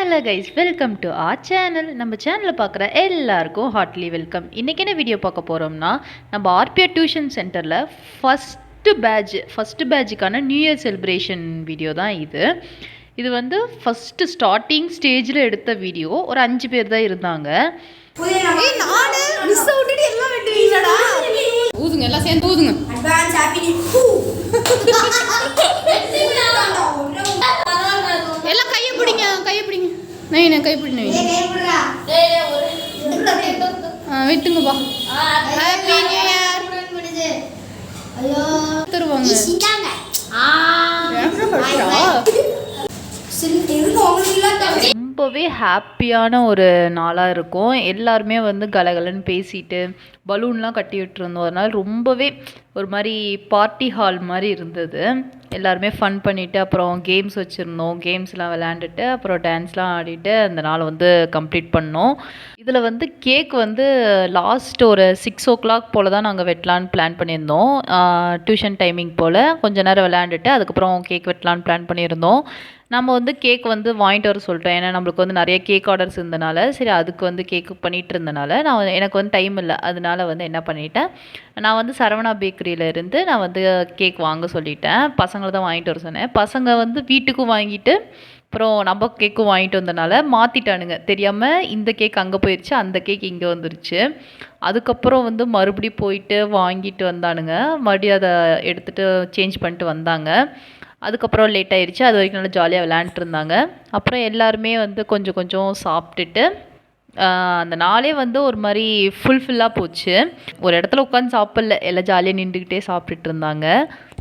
Hello guys, welcome to R channel. நம்ம சேனலில் பார்க்குற எல்லாருக்கும் ஹார்ட்லி வெல்கம். இன்றைக்கி என்ன வீடியோ பார்க்க போகிறோம்னா, நம்ம ஆர்பிஆர் டியூஷன் சென்டரில் ஃபஸ்ட்டு பேட்சுக்கான நியூ இயர் செலிப்ரேஷன் வீடியோ தான் இது. இது வந்து ஃபஸ்ட்டு ஸ்டார்டிங் ஸ்டேஜில் எடுத்த வீடியோ. ஒரு 5 பேர் தான் இருந்தாங்க. ஊதுங்க, எல்லாம் சேர்ந்து ஊதுங்க. எல்லாம் கையை பிடிங்க. நவீன கை பிடி. விட்டுங்கப்பா. ஹாப்பி நியூ இயர் தருவாங்க. ரொம்பவே ஹாப்பியான ஒரு நாளாக இருக்கும். எல்லாருமே வந்து கலகலன்னு பேசிட்டு பலூன்லாம் கட்டி விட்டுருந்தோம். அதனால் ரொம்பவே ஒரு மாதிரி பார்ட்டி ஹால் மாதிரி இருந்தது. எல்லாருமே ஃபன் பண்ணிவிட்டு அப்புறம் கேம்ஸ் வச்சுருந்தோம். கேம்ஸ்லாம் விளையாண்டுட்டு அப்புறம் டான்ஸ்லாம் ஆடிட்டு அந்த நாளை வந்து கம்ப்ளீட் பண்ணோம். இதில் வந்து கேக் வந்து லாஸ்ட் ஒரு 6 o'clock போல் தான் நாங்கள் வெட்டலான்னு பிளான் பண்ணியிருந்தோம். டியூஷன் டைமிங் போல் கொஞ்சம் நேரம் விளையாண்டுட்டு அதுக்கப்புறம் கேக் வெட்டலான்னு பிளான் பண்ணியிருந்தோம். நம்ம வந்து கேக் வந்து வாங்கிட்டு வர சொல்லிட்டோம். ஏன்னா நம்மளுக்கு வந்து நிறைய கேக் ஆர்டர்ஸ் இருந்தனால, சரி அதுக்கு வந்து கேக்கு பண்ணிகிட்டு இருந்தனால எனக்கு வந்து டைம் இல்லை. அதனால வந்து என்ன பண்ணிட்டேன், நான் வந்து சரவணா பேக்கரியிலேருந்து நான் வந்து கேக் வாங்க சொல்லிட்டேன். பசங்களை தான் வாங்கிட்டு வர சொன்னேன். பசங்க வந்து வீட்டுக்கும் வாங்கிட்டு அப்புறம் நம்ம கேக்கும் வாங்கிட்டு வந்தனால மாற்றிட்டானுங்க. தெரியாமல் இந்த கேக் அங்கே போயிடுச்சு, அந்த கேக் இங்கே வந்துருச்சு. அதுக்கப்புறம் வந்து மறுபடியும் போயிட்டு வாங்கிட்டு வந்தானுங்க. மறுபடியும் அதை எடுத்துகிட்டு சேஞ்ச் பண்ணிட்டு வந்தாங்க. அதுக்கப்புறம் லேட் ஆயிடுச்சு. அது வரைக்கும் நல்லா ஜாலியாக விளையாண்டுருந்தாங்க. அப்புறம் எல்லாருமே வந்து கொஞ்சம் கொஞ்சம் சாப்பிட்டுட்டு அந்த நாளே வந்து ஒரு மாதிரி ஃபுல்லாக போச்சு. ஒரு இடத்துல உட்காந்து சாப்பிடல, எல்லாம் ஜாலியாக நின்றுக்கிட்டே சாப்பிட்டுட்டு இருந்தாங்க.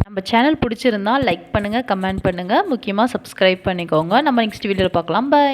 நம்ம சேனல் பிடிச்சிருந்தா லைக் பண்ணுங்கள், கமெண்ட் பண்ணுங்கள், முக்கியமாக சப்ஸ்கிரைப் பண்ணிக்கோங்க. நம்ம நெக்ஸ்ட் வீடியோவில் பார்க்கலாம். பாய்.